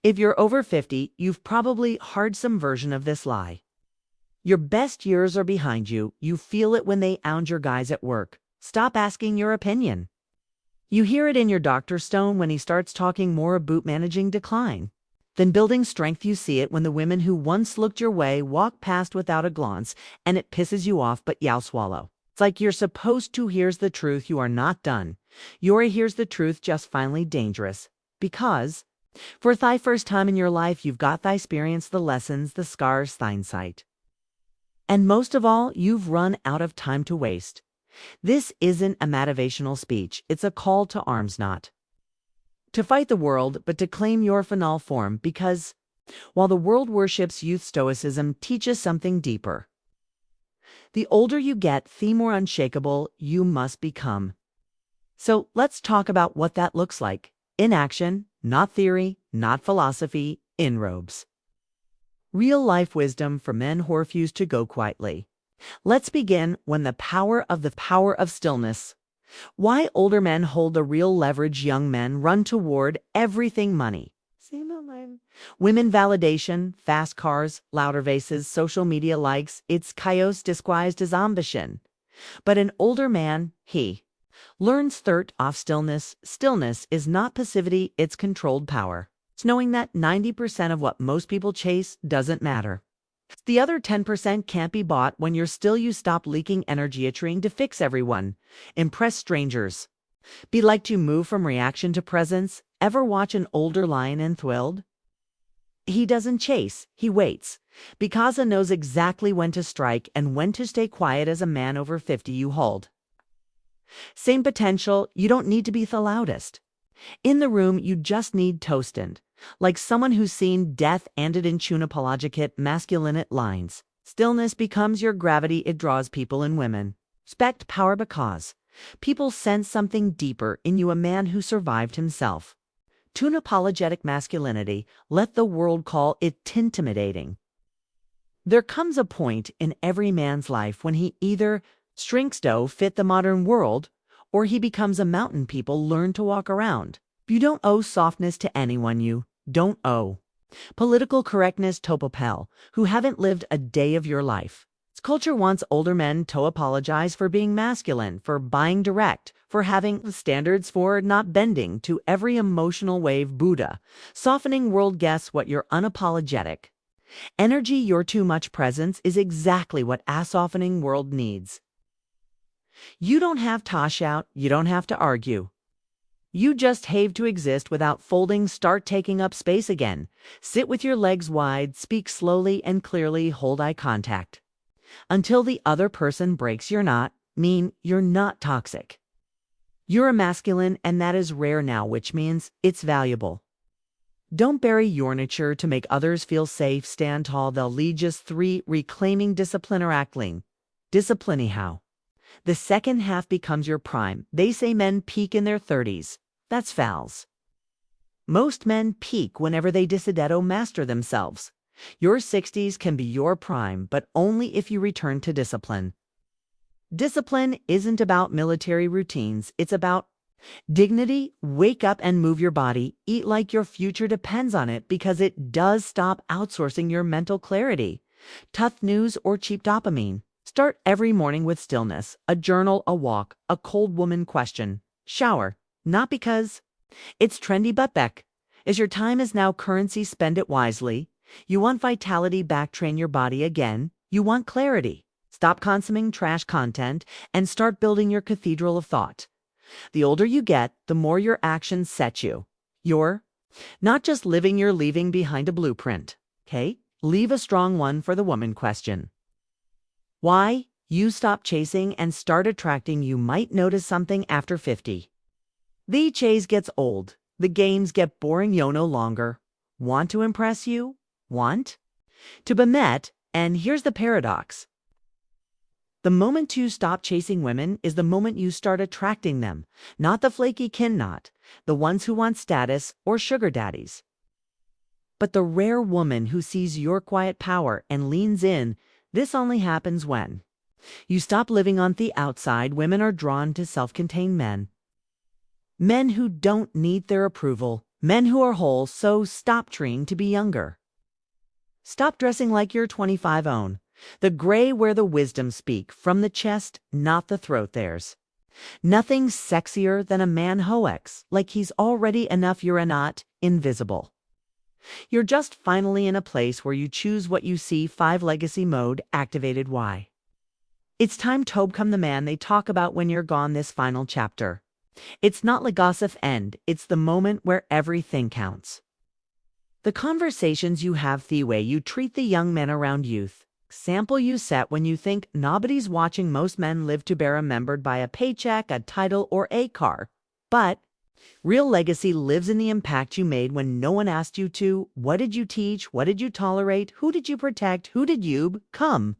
If you're over 50, you've probably heard some version of this lie. Your best years are behind you. You feel it when they ound your guys at work. Stop asking your opinion. You hear it in your doctor's tone when he starts talking more about managing decline. Then building strength, you see it when the women who once looked your way walk past without a glance, and it pisses you off, but yow swallow. It's like you're supposed to here's the truth, you are not done. You're here's the truth, just finally dangerous. Because for thy first time in your life, you've got thy experience, the lessons, the scars, thine sight. And most of all, you've run out of time to waste. This isn't a motivational speech, it's a call to arms, not to fight the world, but to claim your final form, because while the world worships youth, Stoicism teaches something deeper. The older you get, the more unshakable you must become. So let's talk about what that looks like. In action, not theory, not philosophy, in robes. Real-life wisdom for men who refuse to go quietly. Let's begin when the power of stillness. Why older men hold the real leverage young men run toward everything: money, women validation, fast cars, louder vases, social media likes. It's chaos disguised as ambition. But an older man, he learns third off stillness. Stillness is not passivity, it's controlled power. It's knowing that 90% of what most people chase doesn't matter. The other 10% can't be bought. When you're still, you stop leaking energy at trying to fix everyone, impress strangers. Be like to move from reaction to presence. Ever watch an older lion enthralled? He doesn't chase, he waits, because he knows exactly when to strike and when to stay quiet. As a man over 50, you hold same potential. You don't need to be the loudest in the room, you just need toasted, like someone who's seen death and it in unapologetic masculine lines. Stillness becomes your gravity. It draws people and women. Respect power because people sense something deeper in you, a man who survived himself. Unapologetic masculinity, let the world call it intimidating. There comes a point in every man's life when he either shrinks to fit the modern world, or he becomes a mountain people learn to walk around. You don't owe softness to anyone. You don't owe political correctness to people who haven't lived a day of your life. Culture wants older men to apologize for being masculine, for buying direct, for having standards, for not bending to every emotional wave. Buddha, softening world. Guess what? You're unapologetic. Energy, your too much presence is exactly what a softening world needs. You don't have to shout, you don't have to argue. You just have to exist without folding. Start taking up space again. Sit with your legs wide, speak slowly and clearly, hold eye contact. Until the other person breaks. You're not mean, you're not toxic. You're a masculine, and that is rare now, which means it's valuable. Don't bury your nature to make others feel safe. Stand tall. They'll lead. Just 3. Reclaiming discipline or acting. Discipline how. The second half becomes your prime. They say men peak in their 30s. That's fouls. Most men peak whenever they master themselves. Your 60s can be your prime, but only if you return to discipline. Discipline isn't about military routines, it's about dignity. Wake up and move your body. Eat like your future depends on it, because it does. Stop outsourcing your mental clarity. Tough news or cheap dopamine. Start every morning with stillness, a journal, a walk, a cold woman question. Shower, not because it's trendy, but as your time is now currency, spend it wisely. You want vitality back, train your body again. You want clarity. Stop consuming trash content and start building your cathedral of thought. The older you get, the more your actions set you. You're not just living, you're leaving behind a blueprint. Okay? Leave a strong one for the woman question. Why? You stop chasing and start attracting. You might notice something after 50. The chase gets old. The games get boring. You no longer want to impress. You want to be met. And here's the paradox. The moment you stop chasing women is the moment you start attracting them. Not the flaky kin, not the ones who want status or sugar daddies, but the rare woman who sees your quiet power and leans in. This only happens when you stop living on the outside. Women are drawn to self-contained men. Men who don't need their approval. Men who are whole, so stop trying to be younger. Stop dressing like your 25 own. The gray where the wisdom speak, from the chest, not the throat theirs. Nothing sexier than a man hoex, like he's already enough you're not invisible. You're just finally in a place where you choose what you see 5 legacy mode activated why. It's time to become the man they talk about when you're gone this final chapter. It's not the gossip end, it's the moment where everything counts. The conversations you have the way you treat the young men around youth. Sample you set when you think nobody's watching. Most men live to be remembered by a paycheck, a title, or a car. But real legacy lives in the impact you made when no one asked you to. What did you teach? What did you tolerate? Who did you protect? Who did you become?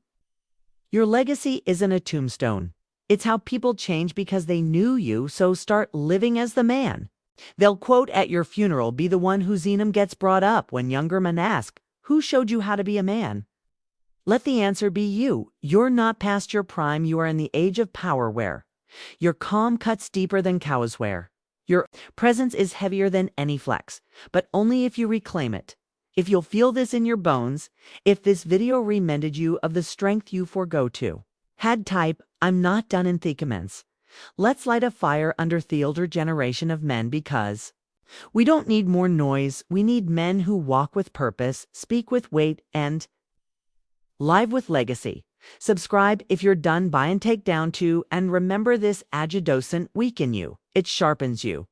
Your legacy isn't a tombstone. It's how people change because they knew you, so start living as the man. They'll quote at your funeral, be the one whose name gets brought up when younger men ask, who showed you how to be a man? Let the answer be you. You're not past your prime, you are in the age of power where your calm cuts deeper than cows wear. Your presence is heavier than any flex, but only if you reclaim it. If you'll feel this in your bones, if this video reminded you of the strength you forgo to. Had type, I'm not done in the comments. Let's light a fire under the older generation of men because we don't need more noise, we need men who walk with purpose, speak with weight, and live with legacy. Subscribe if you're done buying take down to, and remember this agit doesn't weaken you, it sharpens you.